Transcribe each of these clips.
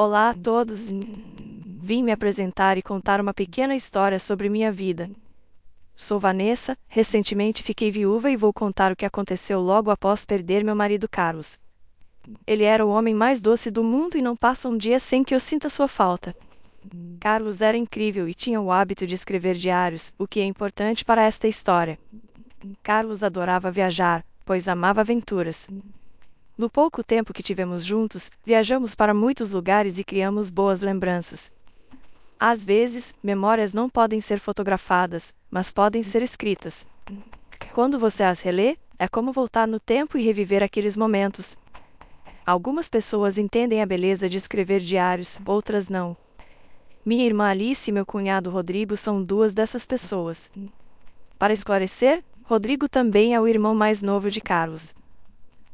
Olá a todos. Vim me apresentar e contar uma pequena história sobre minha vida. Sou Vanessa, recentemente fiquei viúva e vou contar o que aconteceu logo após perder meu marido Carlos. Ele era o homem mais doce do mundo e não passa um dia sem que eu sinta sua falta. Carlos era incrível e tinha o hábito de escrever diários, o que é importante para esta história. Carlos adorava viajar, pois amava aventuras. No pouco tempo que tivemos juntos, viajamos para muitos lugares e criamos boas lembranças. Às vezes, memórias não podem ser fotografadas, mas podem ser escritas. Quando você as relê, é como voltar no tempo e reviver aqueles momentos. Algumas pessoas entendem a beleza de escrever diários, outras não. Minha irmã Alice e meu cunhado Rodrigo são duas dessas pessoas. Para esclarecer, Rodrigo também é o irmão mais novo de Carlos.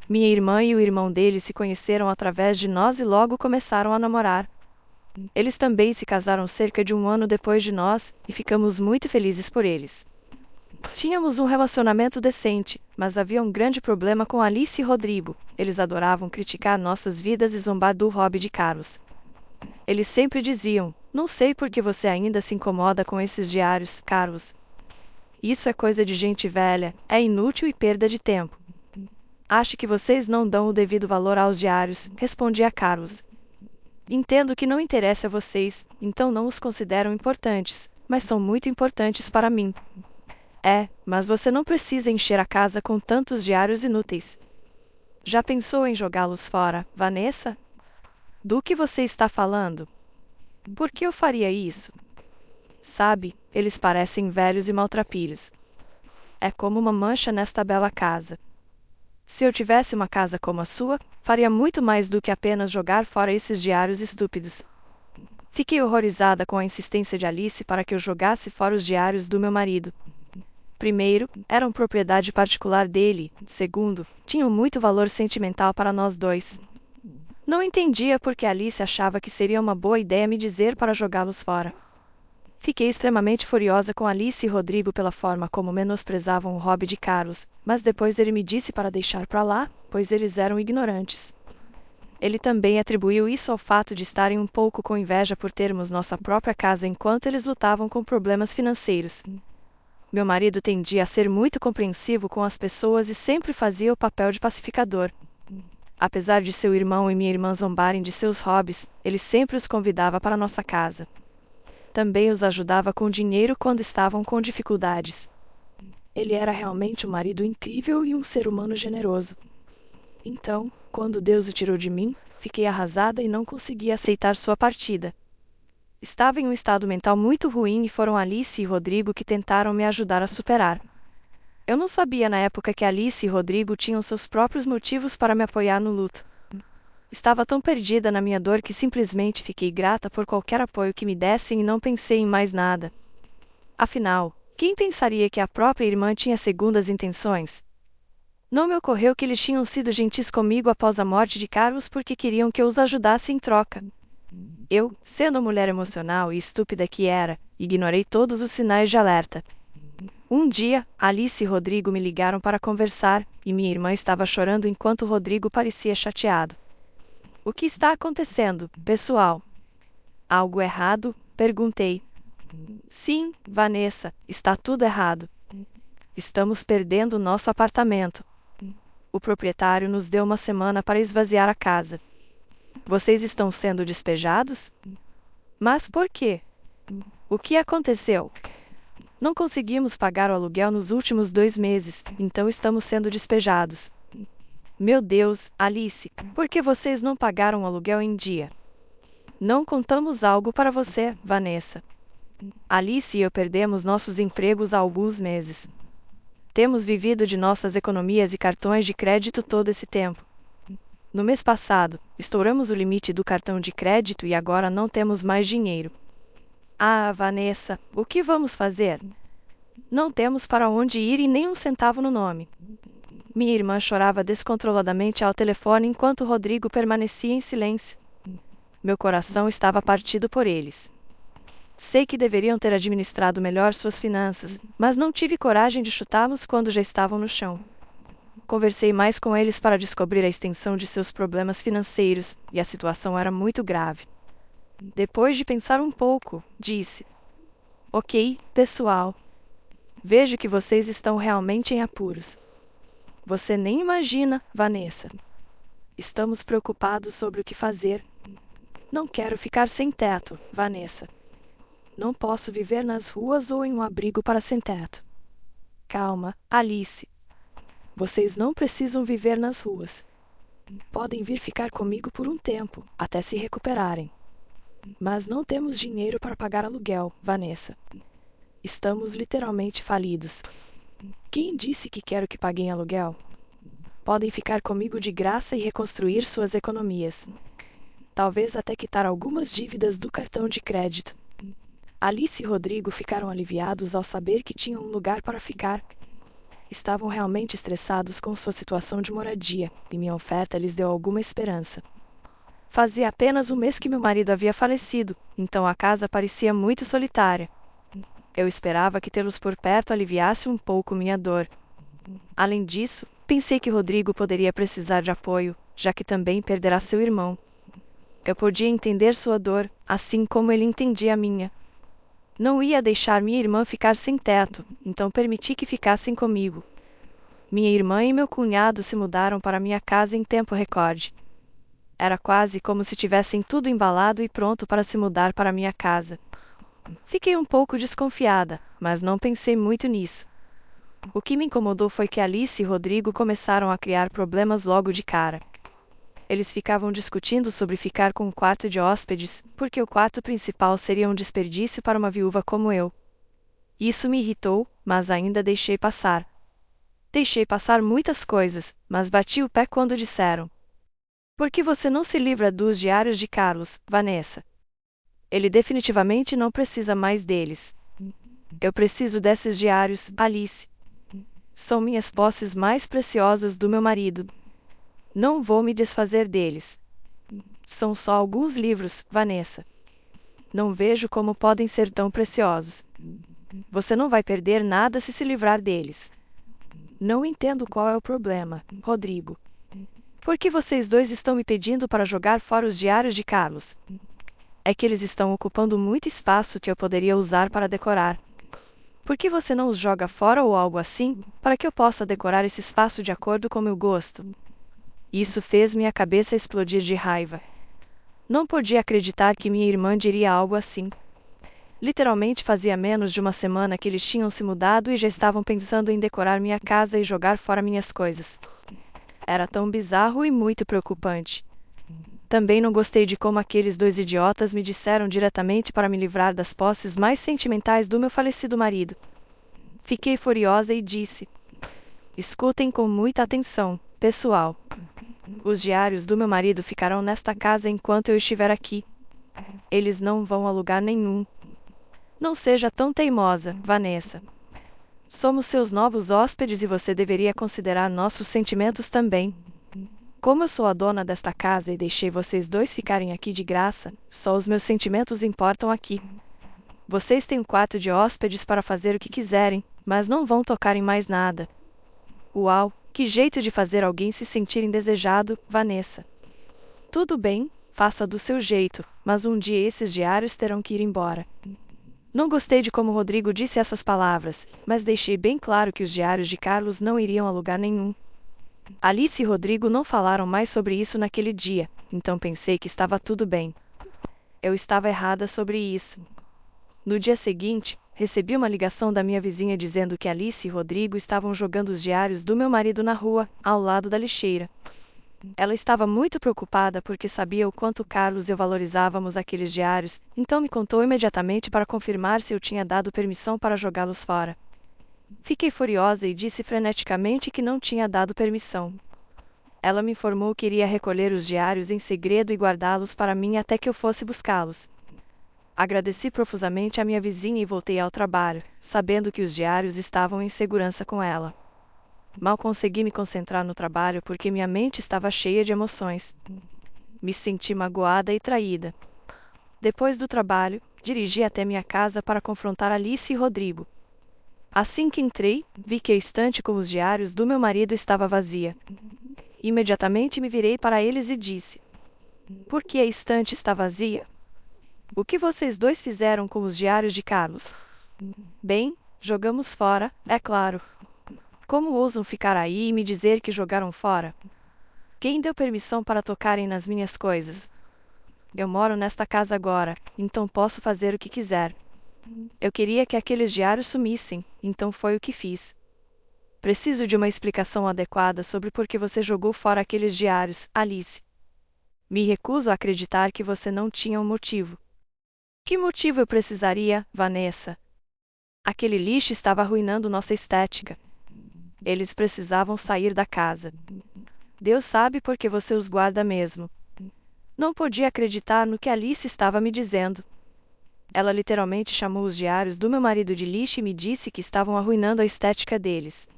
Minha irmã e o irmão dele se conheceram através de nós e logo começaram a namorar. Eles também se casaram cerca de um ano depois de nós, e ficamos muito felizes por eles. Tínhamos um relacionamento decente, mas havia um grande problema com Alice e Rodrigo. Eles adoravam criticar nossas vidas e zombar do hobby de Carlos. Eles sempre diziam: "Não sei por que você ainda se incomoda com esses diários, Carlos. Isso é coisa de gente velha, é inútil e perda de tempo." "Acho que vocês não dão o devido valor aos diários", respondia Carlos. "Entendo que não interessa a vocês, então não os consideram importantes, mas são muito importantes para mim." Mas você não precisa encher a casa com tantos diários inúteis. Já pensou em jogá-los fora, Vanessa? Do que você está falando? Por que eu faria isso? Sabe, eles parecem velhos e maltrapilhos. É como uma mancha nesta bela casa. Se eu tivesse uma casa como a sua, faria muito mais do que apenas jogar fora esses diários estúpidos. Fiquei horrorizada com a insistência de Alice para que eu jogasse fora os diários do meu marido. Primeiro, eram propriedade particular dele. Segundo, tinham muito valor sentimental para nós dois. Não entendia por que Alice achava que seria uma boa ideia me dizer para jogá-los fora. Fiquei extremamente furiosa com Alice e Rodrigo pela forma como menosprezavam o hobby de Carlos, mas depois ele me disse para deixar para lá, pois eles eram ignorantes. Ele também atribuiu isso ao fato de estarem um pouco com inveja por termos nossa própria casa enquanto eles lutavam com problemas financeiros. Meu marido tendia a ser muito compreensivo com as pessoas e sempre fazia o papel de pacificador. Apesar de seu irmão e minha irmã zombarem de seus hobbies, ele sempre os convidava para nossa casa. Também os ajudava com dinheiro quando estavam com dificuldades. Ele era realmente um marido incrível e um ser humano generoso. Então, quando Deus o tirou de mim, fiquei arrasada e não conseguia aceitar sua partida. Estava em um estado mental muito ruim e foram Alice e Rodrigo que tentaram me ajudar a superar. Eu não sabia na época que Alice e Rodrigo tinham seus próprios motivos para me apoiar no luto. Estava tão perdida na minha dor que simplesmente fiquei grata por qualquer apoio que me dessem e não pensei em mais nada. Afinal, quem pensaria que a própria irmã tinha segundas intenções? Não me ocorreu que eles tinham sido gentis comigo após a morte de Carlos porque queriam que eu os ajudasse em troca. Eu, sendo a mulher emocional e estúpida que era, ignorei todos os sinais de alerta. Um dia, Alice e Rodrigo me ligaram para conversar, e minha irmã estava chorando enquanto Rodrigo parecia chateado. "O que está acontecendo, pessoal?" "Algo errado?" perguntei. "Sim, Vanessa, está tudo errado. Estamos perdendo nosso apartamento. O proprietário nos deu uma semana para esvaziar a casa. Vocês estão sendo despejados?" "Mas por quê? O que aconteceu?" "Não conseguimos pagar o aluguel nos últimos 2 meses, então estamos sendo despejados." "Meu Deus, Alice, por que vocês não pagaram o aluguel em dia?" "Não contamos algo para você, Vanessa. Alice e eu perdemos nossos empregos há alguns meses. Temos vivido de nossas economias e cartões de crédito todo esse tempo. No mês passado, estouramos o limite do cartão de crédito e agora não temos mais dinheiro." "Ah, Vanessa, o que vamos fazer? Não temos para onde ir e nem um centavo no nome." Minha irmã chorava descontroladamente ao telefone enquanto Rodrigo permanecia em silêncio. Meu coração estava partido por eles. Sei que deveriam ter administrado melhor suas finanças, mas não tive coragem de chutá-los quando já estavam no chão. Conversei mais com eles para descobrir a extensão de seus problemas financeiros, e a situação era muito grave. Depois de pensar um pouco, disse: Ok, pessoal. Vejo que vocês estão realmente em apuros. Você nem imagina, Vanessa. Estamos preocupados sobre o que fazer. Não quero ficar sem teto, Vanessa. Não posso viver nas ruas ou em um abrigo para sem-teto. Calma, Alice. Vocês não precisam viver nas ruas. Podem vir ficar comigo por um tempo, até se recuperarem. Mas não temos dinheiro para pagar aluguel, Vanessa. Estamos literalmente falidos. Quem disse que quero que paguem aluguel? Podem ficar comigo de graça e reconstruir suas economias. Talvez até quitar algumas dívidas do cartão de crédito. Alice e Rodrigo ficaram aliviados ao saber que tinham um lugar para ficar. Estavam realmente estressados com sua situação de moradia, e minha oferta lhes deu alguma esperança. Fazia apenas um mês que meu marido havia falecido, então a casa parecia muito solitária. Eu esperava que tê-los por perto aliviasse um pouco minha dor. Além disso, pensei que Rodrigo poderia precisar de apoio, já que também perderá seu irmão. Eu podia entender sua dor, assim como ele entendia a minha. Não ia deixar minha irmã ficar sem teto, então permiti que ficassem comigo. Minha irmã e meu cunhado se mudaram para minha casa em tempo recorde. Era quase como se tivessem tudo embalado e pronto para se mudar para minha casa. Fiquei um pouco desconfiada, mas não pensei muito nisso. O que me incomodou foi que Alice e Rodrigo começaram a criar problemas logo de cara. Eles ficavam discutindo sobre ficar com um quarto de hóspedes, porque o quarto principal seria um desperdício para uma viúva como eu. Isso me irritou, mas ainda deixei passar. Deixei passar muitas coisas, mas bati o pé quando disseram: Por que você não se livra dos diários de Carlos, Vanessa? Ele definitivamente não precisa mais deles. Eu preciso desses diários, Alice. São minhas posses mais preciosas do meu marido. Não vou me desfazer deles. São só alguns livros, Vanessa. Não vejo como podem ser tão preciosos. Você não vai perder nada se livrar deles. Não entendo qual é o problema, Rodrigo. Por que vocês dois estão me pedindo para jogar fora os diários de Carlos? É que eles estão ocupando muito espaço que eu poderia usar para decorar. Por que você não os joga fora ou algo assim, para que eu possa decorar esse espaço de acordo com meu gosto? Isso fez minha cabeça explodir de raiva. Não podia acreditar que minha irmã diria algo assim. Literalmente fazia menos de uma semana que eles tinham se mudado e já estavam pensando em decorar minha casa e jogar fora minhas coisas. Era tão bizarro e muito preocupante. Também não gostei de como aqueles dois idiotas me disseram diretamente para me livrar das posses mais sentimentais do meu falecido marido. Fiquei furiosa e disse: Escutem com muita atenção, pessoal. Os diários do meu marido ficarão nesta casa enquanto eu estiver aqui. Eles não vão a lugar nenhum. Não seja tão teimosa, Vanessa. Somos seus novos hóspedes e você deveria considerar nossos sentimentos também. Como eu sou a dona desta casa e deixei vocês dois ficarem aqui de graça, só os meus sentimentos importam aqui. Vocês têm um quarto de hóspedes para fazer o que quiserem, mas não vão tocar em mais nada. Uau, que jeito de fazer alguém se sentir indesejado, Vanessa. Tudo bem, faça do seu jeito, mas um dia esses diários terão que ir embora. Não gostei de como Rodrigo disse essas palavras, mas deixei bem claro que os diários de Carlos não iriam a lugar nenhum. Alice e Rodrigo não falaram mais sobre isso naquele dia, então pensei que estava tudo bem. Eu estava errada sobre isso. No dia seguinte, recebi uma ligação da minha vizinha dizendo que Alice e Rodrigo estavam jogando os diários do meu marido na rua, ao lado da lixeira. Ela estava muito preocupada porque sabia o quanto Carlos e eu valorizávamos aqueles diários, então me contou imediatamente para confirmar se eu tinha dado permissão para jogá-los fora. Fiquei furiosa e disse freneticamente que não tinha dado permissão. Ela me informou que iria recolher os diários em segredo e guardá-los para mim até que eu fosse buscá-los. Agradeci profusamente à minha vizinha e voltei ao trabalho, sabendo que os diários estavam em segurança com ela. Mal consegui me concentrar no trabalho porque minha mente estava cheia de emoções. Me senti magoada e traída. Depois do trabalho, dirigi até minha casa para confrontar Alice e Rodrigo. Assim que entrei, vi que a estante com os diários do meu marido estava vazia. Imediatamente me virei para eles e disse: Por que a estante está vazia? O que vocês dois fizeram com os diários de Carlos? Bem, jogamos fora, é claro. Como ousam ficar aí e me dizer que jogaram fora? Quem deu permissão para tocarem nas minhas coisas? Eu moro nesta casa agora, então posso fazer o que quiser. Eu queria que aqueles diários sumissem, então foi o que fiz. Preciso de uma explicação adequada sobre por que você jogou fora aqueles diários, Alice. Me recuso a acreditar que você não tinha um motivo. Que motivo eu precisaria, Vanessa? Aquele lixo estava arruinando nossa estética. Eles precisavam sair da casa. Deus sabe por que você os guarda mesmo. Não podia acreditar no que Alice estava me dizendo. Ela literalmente chamou os diários do meu marido de lixo e me disse que estavam arruinando a estética deles.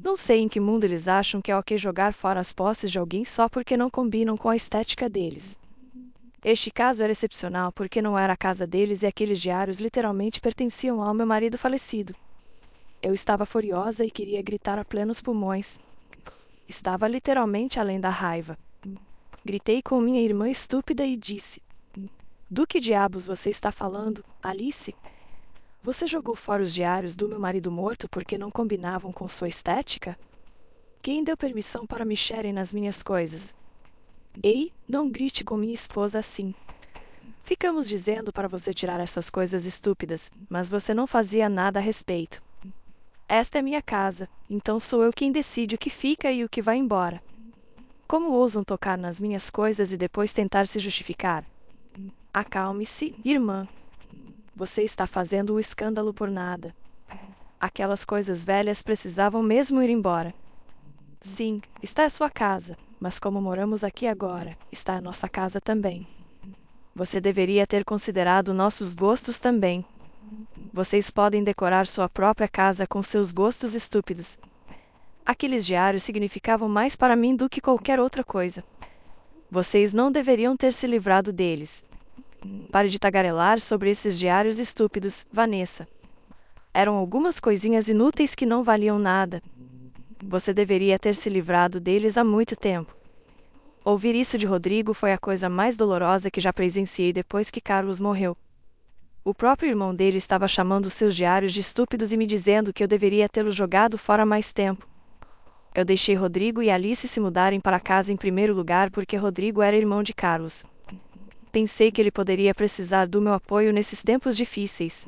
Não sei em que mundo eles acham que é ok jogar fora as posses de alguém só porque não combinam com a estética deles. Este caso era excepcional porque não era a casa deles e aqueles diários literalmente pertenciam ao meu marido falecido. Eu estava furiosa e queria gritar a plenos pulmões. Estava literalmente além da raiva. Gritei com minha irmã estúpida e disse: "Do que diabos você está falando, Alice? Você jogou fora os diários do meu marido morto porque não combinavam com sua estética? Quem deu permissão para mexerem nas minhas coisas? Ei, não grite com minha esposa assim. Ficamos dizendo para você tirar essas coisas estúpidas, mas você não fazia nada a respeito. Esta é minha casa, então sou eu quem decide o que fica e o que vai embora. Como ousam tocar nas minhas coisas e depois tentar se justificar? Acalme-se, irmã. Você está fazendo um escândalo por nada. Aquelas coisas velhas precisavam mesmo ir embora. Sim, está a sua casa, mas como moramos aqui agora, está a nossa casa também. Você deveria ter considerado nossos gostos também. Vocês podem decorar sua própria casa com seus gostos estúpidos. Aqueles diários significavam mais para mim do que qualquer outra coisa. Vocês não deveriam ter se livrado deles. Pare de tagarelar sobre esses diários estúpidos, Vanessa. Eram algumas coisinhas inúteis que não valiam nada. Você deveria ter se livrado deles há muito tempo. Ouvir isso de Rodrigo foi a coisa mais dolorosa que já presenciei depois que Carlos morreu. O próprio irmão dele estava chamando seus diários de estúpidos e me dizendo que eu deveria tê-los jogado fora há mais tempo. Eu deixei Rodrigo e Alice se mudarem para casa em primeiro lugar porque Rodrigo era irmão de Carlos. Pensei que ele poderia precisar do meu apoio nesses tempos difíceis.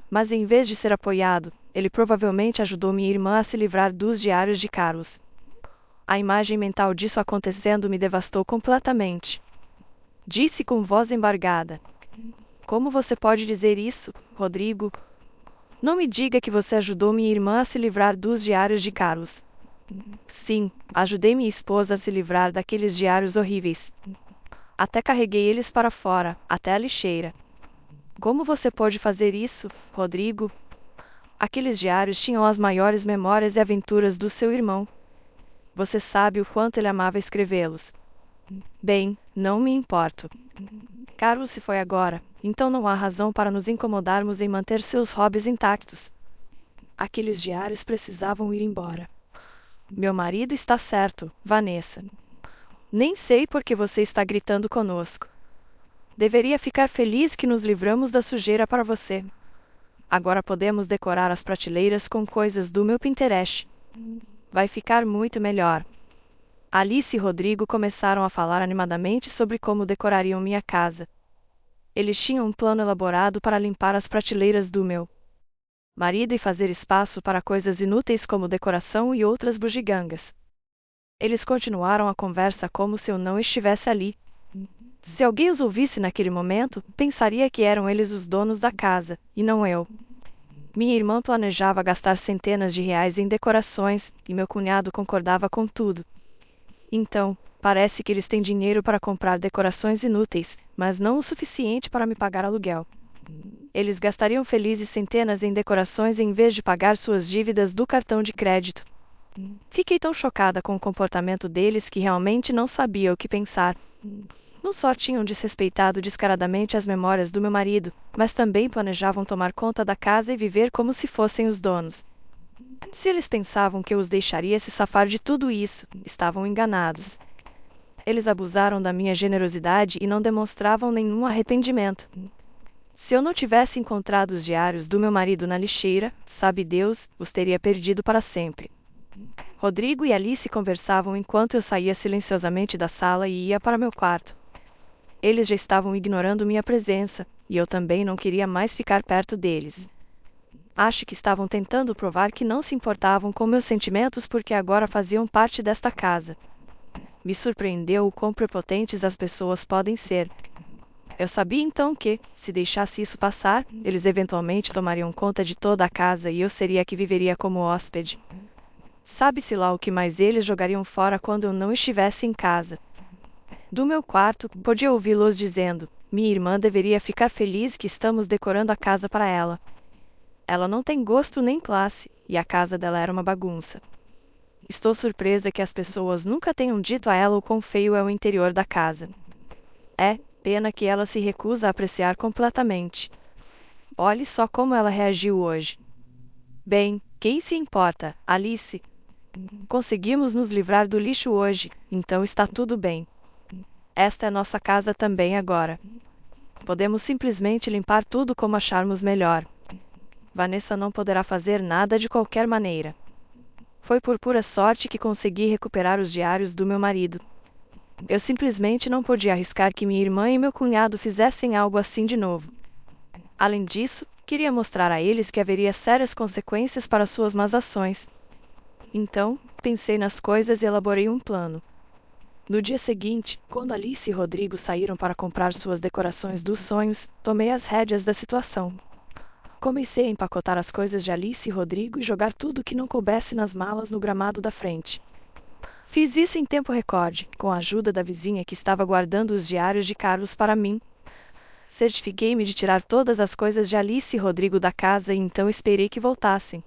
Mas em vez de ser apoiado, ele provavelmente ajudou minha irmã a se livrar dos diários de Carlos. A imagem mental disso acontecendo me devastou completamente. Disse com voz embargada: "Como você pode dizer isso, Rodrigo? Não me diga que você ajudou minha irmã a se livrar dos diários de Carlos." Sim, ajudei minha esposa a se livrar daqueles diários horríveis. Até carreguei eles para fora, até a lixeira. Como você pode fazer isso, Rodrigo? Aqueles diários tinham as maiores memórias e aventuras do seu irmão. Você sabe o quanto ele amava escrevê-los. Bem, não me importo. Carlos se foi agora, então não há razão para nos incomodarmos em manter seus hobbies intactos. Aqueles diários precisavam ir embora. Meu marido está certo, Vanessa. Nem sei por que você está gritando conosco. Deveria ficar feliz que nos livramos da sujeira para você. Agora podemos decorar as prateleiras com coisas do meu Pinterest. Vai ficar muito melhor. Alice e Rodrigo começaram a falar animadamente sobre como decorariam minha casa. Eles tinham um plano elaborado para limpar as prateleiras do meu marido e fazer espaço para coisas inúteis como decoração e outras bugigangas. Eles continuaram a conversa como se eu não estivesse ali. Se alguém os ouvisse naquele momento, pensaria que eram eles os donos da casa, e não eu. Minha irmã planejava gastar centenas de reais em decorações, e meu cunhado concordava com tudo. Então, parece que eles têm dinheiro para comprar decorações inúteis, mas não o suficiente para me pagar aluguel. Eles gastariam felizes centenas em decorações em vez de pagar suas dívidas do cartão de crédito. Fiquei tão chocada com o comportamento deles que realmente não sabia o que pensar. Não só tinham desrespeitado descaradamente as memórias do meu marido, mas também planejavam tomar conta da casa e viver como se fossem os donos. Se eles pensavam que eu os deixaria se safar de tudo isso, estavam enganados. Eles abusaram da minha generosidade e não demonstravam nenhum arrependimento. Se eu não tivesse encontrado os diários do meu marido na lixeira, sabe Deus, os teria perdido para sempre. Rodrigo e Alice conversavam enquanto eu saía silenciosamente da sala e ia para meu quarto. Eles já estavam ignorando minha presença, e eu também não queria mais ficar perto deles. Acho que estavam tentando provar que não se importavam com meus sentimentos porque agora faziam parte desta casa. Me surpreendeu o quão prepotentes as pessoas podem ser. Eu sabia então que, se deixasse isso passar, eles eventualmente tomariam conta de toda a casa e eu seria a que viveria como hóspede. Sabe-se lá o que mais eles jogariam fora quando eu não estivesse em casa. Do meu quarto, podia ouvi-los dizendo: minha irmã deveria ficar feliz que estamos decorando a casa para ela. Ela não tem gosto nem classe, e a casa dela era uma bagunça. Estou surpresa que as pessoas nunca tenham dito a ela o quão feio é o interior da casa. É pena que ela se recusa a apreciar completamente. Olhe só como ela reagiu hoje. Bem, quem se importa, Alice? Conseguimos nos livrar do lixo hoje, então está tudo bem. Esta é nossa casa também agora. Podemos simplesmente limpar tudo como acharmos melhor. Vanessa não poderá fazer nada de qualquer maneira. Foi por pura sorte que consegui recuperar os diários do meu marido. Eu simplesmente não podia arriscar que minha irmã e meu cunhado fizessem algo assim de novo. Além disso, queria mostrar a eles que haveria sérias consequências para suas más ações. Então, pensei nas coisas e elaborei um plano. No dia seguinte, quando Alice e Rodrigo saíram para comprar suas decorações dos sonhos, tomei as rédeas da situação. Comecei a empacotar as coisas de Alice e Rodrigo e jogar tudo que não coubesse nas malas no gramado da frente. Fiz isso em tempo recorde, com a ajuda da vizinha que estava guardando os diários de Carlos para mim. Certifiquei-me de tirar todas as coisas de Alice e Rodrigo da casa e então esperei que voltassem.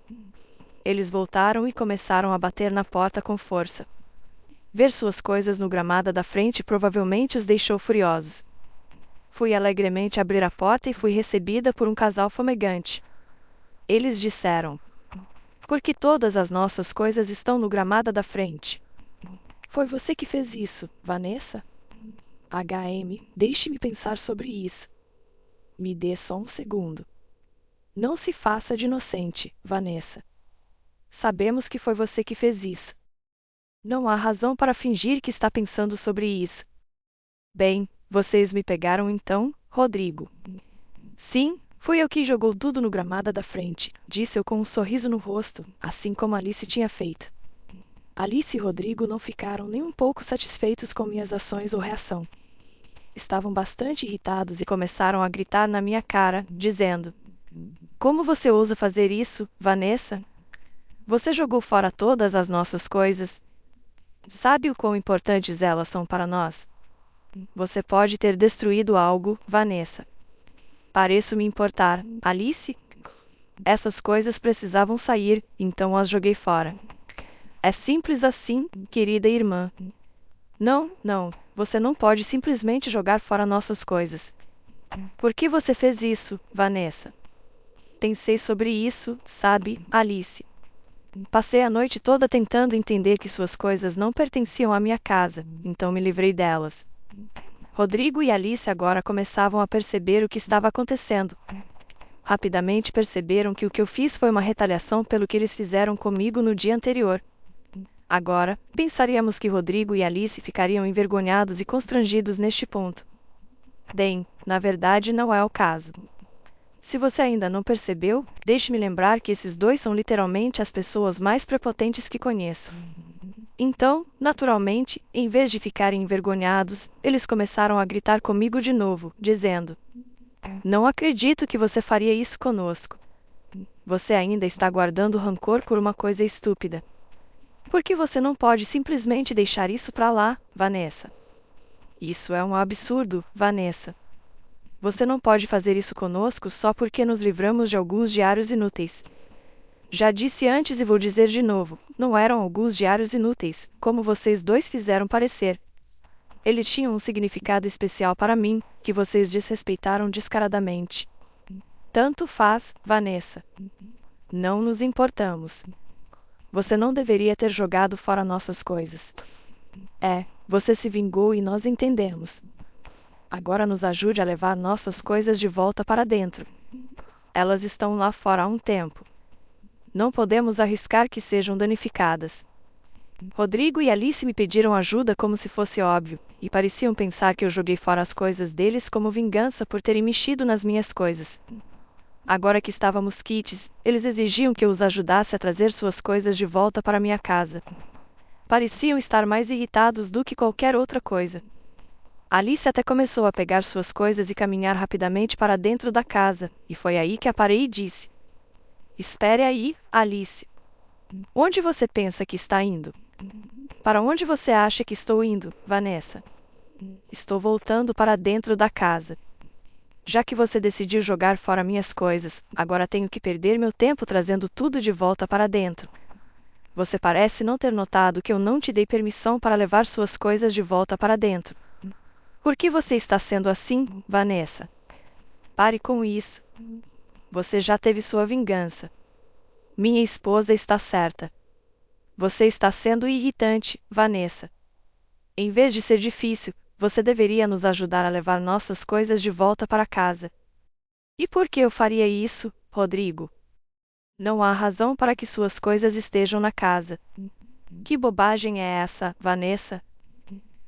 Eles voltaram e começaram a bater na porta com força. Ver suas coisas no gramado da frente provavelmente os deixou furiosos. Fui alegremente abrir a porta e fui recebida por um casal fumegante. Eles disseram: "Por que todas as nossas coisas estão no gramado da frente?" "Foi você que fez isso, Vanessa?" Deixe-me pensar sobre isso. Me dê só um segundo. Não se faça de inocente, Vanessa. Sabemos que foi você que fez isso. Não há razão para fingir que está pensando sobre isso. Bem, vocês me pegaram então, Rodrigo. Sim, fui eu quem jogou tudo no gramado da frente, disse eu com um sorriso no rosto, assim como Alice tinha feito. Alice e Rodrigo não ficaram nem um pouco satisfeitos com minhas ações ou reação. Estavam bastante irritados e começaram a gritar na minha cara, dizendo: "Como você ousa fazer isso, Vanessa? Você jogou fora todas as nossas coisas. Sabe o quão importantes elas são para nós? Você pode ter destruído algo, Vanessa." "Pareço me importar, Alice? Essas coisas precisavam sair, então as joguei fora. É simples assim, querida irmã." Não, você não pode simplesmente jogar fora nossas coisas." "Por que você fez isso, Vanessa?" "Pensei sobre isso, sabe, Alice. Passei a noite toda tentando entender que suas coisas não pertenciam à minha casa, então me livrei delas." Rodrigo e Alice agora começavam a perceber o que estava acontecendo. Rapidamente perceberam que o que eu fiz foi uma retaliação pelo que eles fizeram comigo no dia anterior. Agora, pensaríamos que Rodrigo e Alice ficariam envergonhados e constrangidos neste ponto. Bem, na verdade não é o caso. Se você ainda não percebeu, deixe-me lembrar que esses dois são literalmente as pessoas mais prepotentes que conheço. Então, naturalmente, em vez de ficarem envergonhados, eles começaram a gritar comigo de novo, dizendo: "Não acredito que você faria isso conosco. Você ainda está guardando rancor por uma coisa estúpida. Por que você não pode simplesmente deixar isso para lá, Vanessa?" "Isso é um absurdo, Vanessa. Você não pode fazer isso conosco só porque nos livramos de alguns diários inúteis." Já disse antes e vou dizer de novo, não eram alguns diários inúteis, como vocês dois fizeram parecer. Eles tinham um significado especial para mim, que vocês desrespeitaram descaradamente. Tanto faz, Vanessa. Não nos importamos. Você não deveria ter jogado fora nossas coisas. Você se vingou e nós entendemos. Agora nos ajude a levar nossas coisas de volta para dentro. Elas estão lá fora há um tempo. Não podemos arriscar que sejam danificadas. Rodrigo e Alice me pediram ajuda como se fosse óbvio, e pareciam pensar que eu joguei fora as coisas deles como vingança por terem mexido nas minhas coisas. Agora que estávamos quites, eles exigiam que eu os ajudasse a trazer suas coisas de volta para minha casa. Pareciam estar mais irritados do que qualquer outra coisa. Alice até começou a pegar suas coisas e caminhar rapidamente para dentro da casa, e foi aí que a parei e disse: "Espere aí, Alice. Onde você pensa que está indo?" "Para onde você acha que estou indo, Vanessa?" "Estou voltando para dentro da casa. Já que você decidiu jogar fora minhas coisas, agora tenho que perder meu tempo trazendo tudo de volta para dentro. Você parece não ter notado que eu não te dei permissão para levar suas coisas de volta para dentro. Por que você está sendo assim, Vanessa? Pare com isso. Você já teve sua vingança. Minha esposa está certa. Você está sendo irritante, Vanessa. Em vez de ser difícil, você deveria nos ajudar a levar nossas coisas de volta para casa." "E por que eu faria isso, Rodrigo? Não há razão para que suas coisas estejam na casa." "Que bobagem é essa, Vanessa?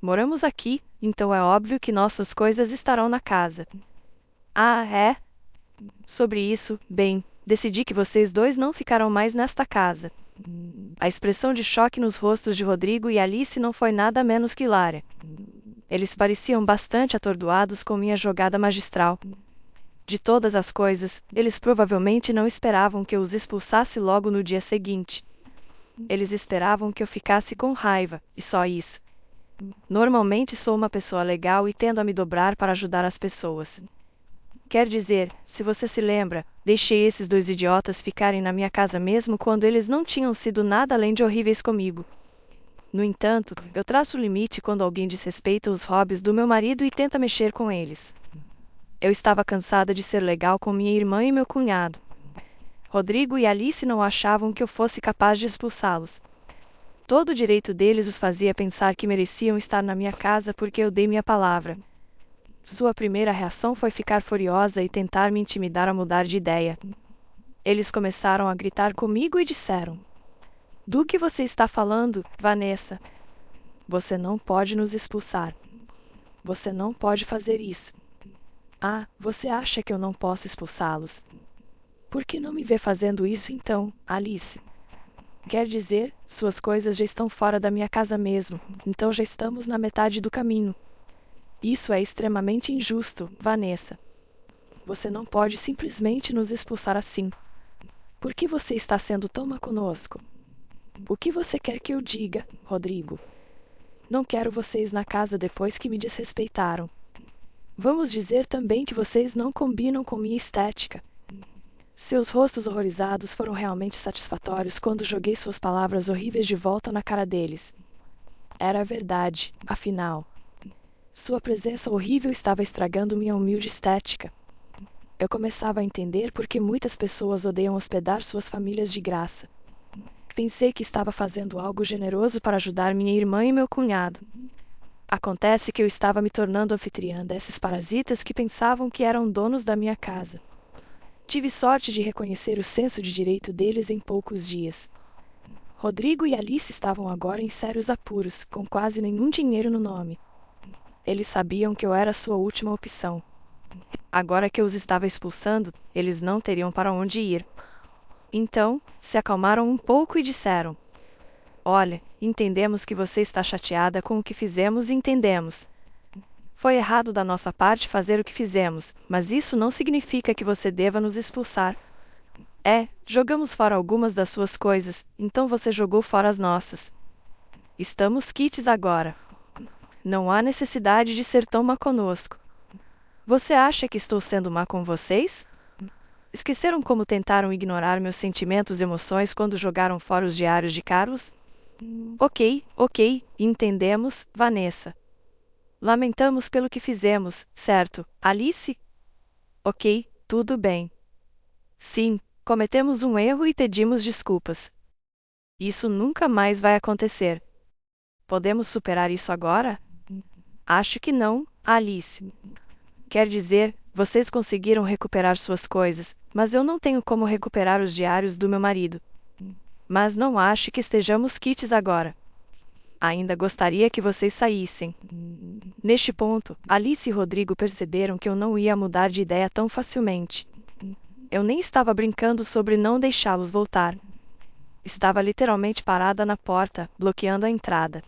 Moramos aqui, então é óbvio que nossas coisas estarão na casa." "Ah, é? Sobre isso, bem, decidi que vocês dois não ficarão mais nesta casa." A expressão de choque nos rostos de Rodrigo e Alice não foi nada menos que hilária. Eles pareciam bastante atordoados com minha jogada magistral. De todas as coisas, eles provavelmente não esperavam que eu os expulsasse logo no dia seguinte. Eles esperavam que eu ficasse com raiva, e só isso. Normalmente sou uma pessoa legal e tendo a me dobrar para ajudar as pessoas. Quer dizer, se você se lembra, deixei esses dois idiotas ficarem na minha casa mesmo quando eles não tinham sido nada além de horríveis comigo. No entanto, eu traço o limite quando alguém desrespeita os hobbies do meu marido e tenta mexer com eles. Eu estava cansada de ser legal com minha irmã e meu cunhado. Rodrigo e Alice não achavam que eu fosse capaz de expulsá-los. Todo o direito deles os fazia pensar que mereciam estar na minha casa porque eu dei minha palavra. Sua primeira reação foi ficar furiosa e tentar me intimidar a mudar de ideia. Eles começaram a gritar comigo e disseram: "Do que você está falando, Vanessa? Você não pode nos expulsar. Você não pode fazer isso." "Ah, você acha que eu não posso expulsá-los? Por que não me vê fazendo isso então, Alice? Quer dizer, suas coisas já estão fora da minha casa mesmo, então já estamos na metade do caminho. Isso é extremamente injusto, Vanessa. Você não pode simplesmente nos expulsar assim. Por que você está sendo tão má conosco? O que você quer que eu diga, Rodrigo? Não quero vocês na casa depois que me desrespeitaram. Vamos dizer também que vocês não combinam com minha estética." Seus rostos horrorizados foram realmente satisfatórios quando joguei suas palavras horríveis de volta na cara deles. Era verdade, afinal. Sua presença horrível estava estragando minha humilde estética. Eu começava a entender por que muitas pessoas odeiam hospedar suas famílias de graça. Pensei que estava fazendo algo generoso para ajudar minha irmã e meu cunhado. Acontece que eu estava me tornando anfitriã desses parasitas que pensavam que eram donos da minha casa. Tive sorte de reconhecer o senso de direito deles em poucos dias. Rodrigo e Alice estavam agora em sérios apuros, com quase nenhum dinheiro no nome. Eles sabiam que eu era sua última opção. Agora que eu os estava expulsando, eles não teriam para onde ir. Então, se acalmaram um pouco e disseram: "Olha, entendemos que você está chateada com o que fizemos e entendemos. Foi errado da nossa parte fazer o que fizemos, mas isso não significa que você deva nos expulsar. Jogamos fora algumas das suas coisas, então você jogou fora as nossas. Estamos quites agora. Não há necessidade de ser tão má conosco. Você acha que estou sendo má com vocês? Esqueceram como tentaram ignorar meus sentimentos e emoções quando jogaram fora os diários de Carlos? Ok, entendemos, Vanessa. Lamentamos pelo que fizemos, certo, Alice? Ok, tudo bem. Sim, cometemos um erro e pedimos desculpas. Isso nunca mais vai acontecer." Podemos superar isso agora? Acho que não, Alice. Quer dizer, vocês conseguiram recuperar suas coisas, mas eu não tenho como recuperar os diários do meu marido. Mas não acho que estejamos quites agora. Ainda gostaria que vocês saíssem. Neste ponto, Alice e Rodrigo perceberam que eu não ia mudar de ideia tão facilmente. Eu nem estava brincando sobre não deixá-los voltar. Estava literalmente parada na porta, bloqueando a entrada.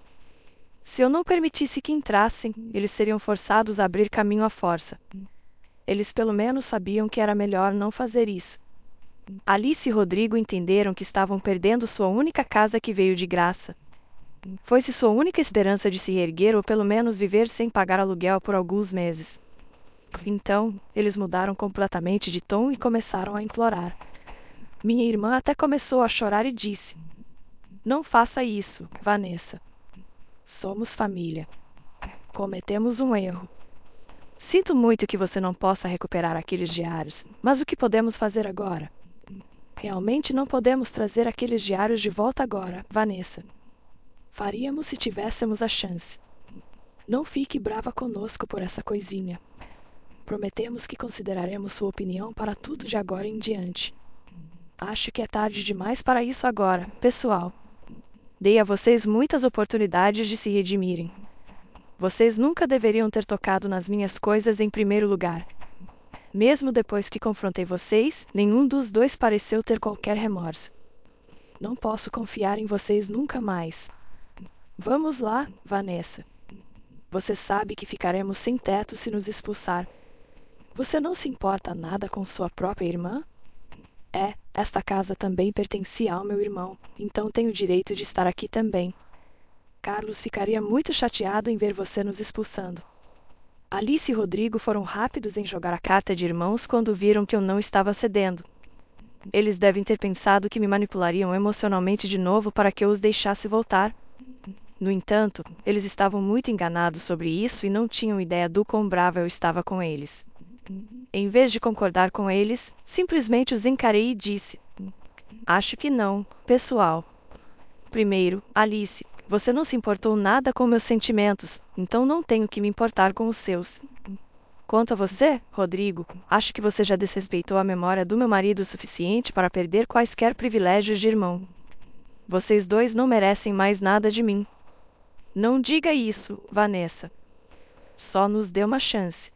Se eu não permitisse que entrassem, eles seriam forçados a abrir caminho à força. Eles pelo menos sabiam que era melhor não fazer isso. Alice e Rodrigo entenderam que estavam perdendo sua única casa que veio de graça. Foi-se sua única esperança de se reerguer ou pelo menos viver sem pagar aluguel por alguns meses. Então, eles mudaram completamente de tom e começaram a implorar. Minha irmã até começou a chorar e disse: "Não faça isso, Vanessa. Somos família. Cometemos um erro. Sinto muito que você não possa recuperar aqueles diários, mas o que podemos fazer agora? Realmente não podemos trazer aqueles diários de volta agora, Vanessa. Faríamos se tivéssemos a chance. Não fique brava conosco por essa coisinha. Prometemos que consideraremos sua opinião para tudo de agora em diante. Acho que é tarde demais para isso agora, pessoal. Dei a vocês muitas oportunidades de se redimirem. Vocês nunca deveriam ter tocado nas minhas coisas em primeiro lugar. Mesmo depois que confrontei vocês, nenhum dos dois pareceu ter qualquer remorso. Não posso confiar em vocês nunca mais. Vamos lá, Vanessa. Você sabe que ficaremos sem teto se nos expulsar. Você não se importa nada com sua própria irmã? Esta casa também pertencia ao meu irmão, então tenho o direito de estar aqui também. Carlos ficaria muito chateado em ver você nos expulsando. Alice e Rodrigo foram rápidos em jogar a carta de irmãos quando viram que eu não estava cedendo. Eles devem ter pensado que me manipulariam emocionalmente de novo para que eu os deixasse voltar. No entanto, eles estavam muito enganados sobre isso e não tinham ideia do quão brava eu estava com eles. Em vez de concordar com eles, simplesmente os encarei e disse: "Acho que não, pessoal. Primeiro, Alice, você não se importou nada com meus sentimentos, então não tenho que me importar com os seus. Quanto a você, Rodrigo, acho que você já desrespeitou a memória do meu marido o suficiente para perder quaisquer privilégios de irmão. Vocês dois não merecem mais nada de mim. Não diga isso, Vanessa. Só nos dê uma chance.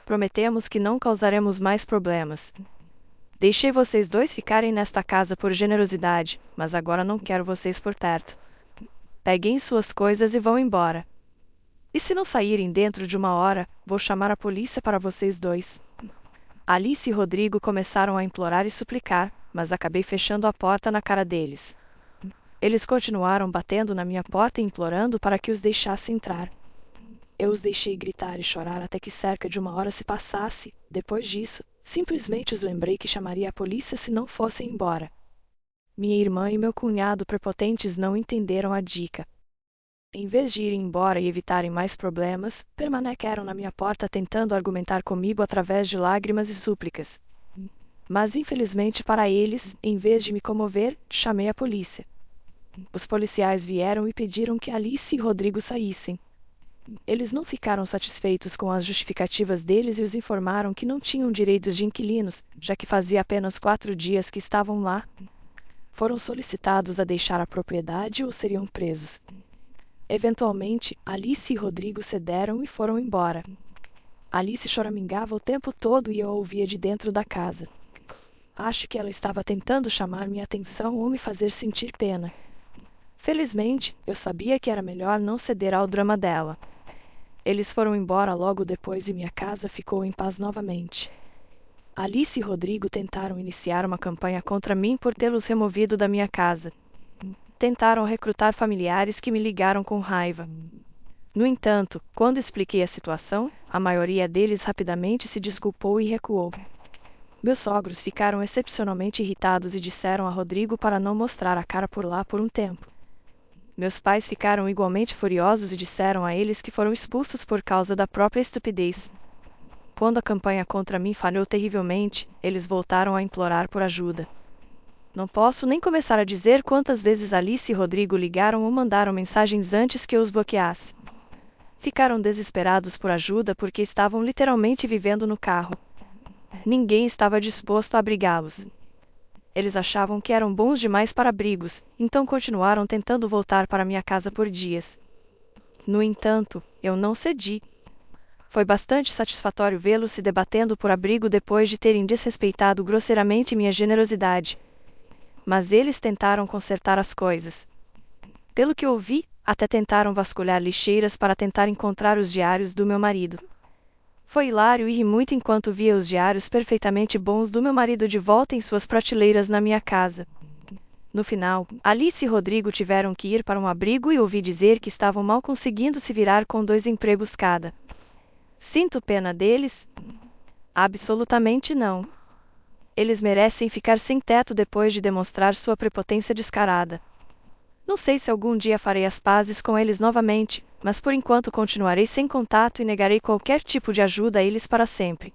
Prometemos que não causaremos mais problemas. Deixei vocês dois ficarem nesta casa por generosidade, mas agora não quero vocês por perto. Peguem suas coisas e vão embora. E se não saírem dentro de 1 hora, vou chamar a polícia para vocês dois." Alice e Rodrigo começaram a implorar e suplicar, mas acabei fechando a porta na cara deles. Eles continuaram batendo na minha porta e implorando para que os deixasse entrar. Eu os deixei gritar e chorar até que cerca de 1 hora se passasse. Depois disso, simplesmente os lembrei que chamaria a polícia se não fossem embora. Minha irmã e meu cunhado prepotentes não entenderam a dica. Em vez de irem embora e evitarem mais problemas, permaneceram na minha porta tentando argumentar comigo através de lágrimas e súplicas. Mas infelizmente para eles, em vez de me comover, chamei a polícia. Os policiais vieram e pediram que Alice e Rodrigo saíssem. Eles não ficaram satisfeitos com as justificativas deles e os informaram que não tinham direitos de inquilinos, já que fazia apenas 4 dias que estavam lá. Foram solicitados a deixar a propriedade ou seriam presos. Eventualmente, Alice e Rodrigo cederam e foram embora. Alice choramingava o tempo todo e eu a ouvia de dentro da casa. Acho que ela estava tentando chamar minha atenção ou me fazer sentir pena. Felizmente, eu sabia que era melhor não ceder ao drama dela. Eles foram embora logo depois e minha casa ficou em paz novamente. Alice e Rodrigo tentaram iniciar uma campanha contra mim por tê-los removido da minha casa. Tentaram recrutar familiares que me ligaram com raiva. No entanto, quando expliquei a situação, a maioria deles rapidamente se desculpou e recuou. Meus sogros ficaram excepcionalmente irritados e disseram a Rodrigo para não mostrar a cara por lá por um tempo. Meus pais ficaram igualmente furiosos e disseram a eles que foram expulsos por causa da própria estupidez. Quando a campanha contra mim falhou terrivelmente, eles voltaram a implorar por ajuda. Não posso nem começar a dizer quantas vezes Alice e Rodrigo ligaram ou mandaram mensagens antes que eu os bloqueasse. Ficaram desesperados por ajuda porque estavam literalmente vivendo no carro. Ninguém estava disposto a abrigá-los. Eles achavam que eram bons demais para abrigos, então continuaram tentando voltar para minha casa por dias. No entanto, eu não cedi. Foi bastante satisfatório vê-los se debatendo por abrigo depois de terem desrespeitado grosseiramente minha generosidade. Mas eles tentaram consertar as coisas. Pelo que ouvi, até tentaram vasculhar lixeiras para tentar encontrar os diários do meu marido. Foi hilário e ri muito enquanto via os diários perfeitamente bons do meu marido de volta em suas prateleiras na minha casa. No final, Alice e Rodrigo tiveram que ir para um abrigo e ouvi dizer que estavam mal conseguindo se virar com 2 empregos cada. Sinto pena deles? Absolutamente não. Eles merecem ficar sem teto depois de demonstrar sua prepotência descarada. Não sei se algum dia farei as pazes com eles novamente, mas por enquanto continuarei sem contato e negarei qualquer tipo de ajuda a eles para sempre.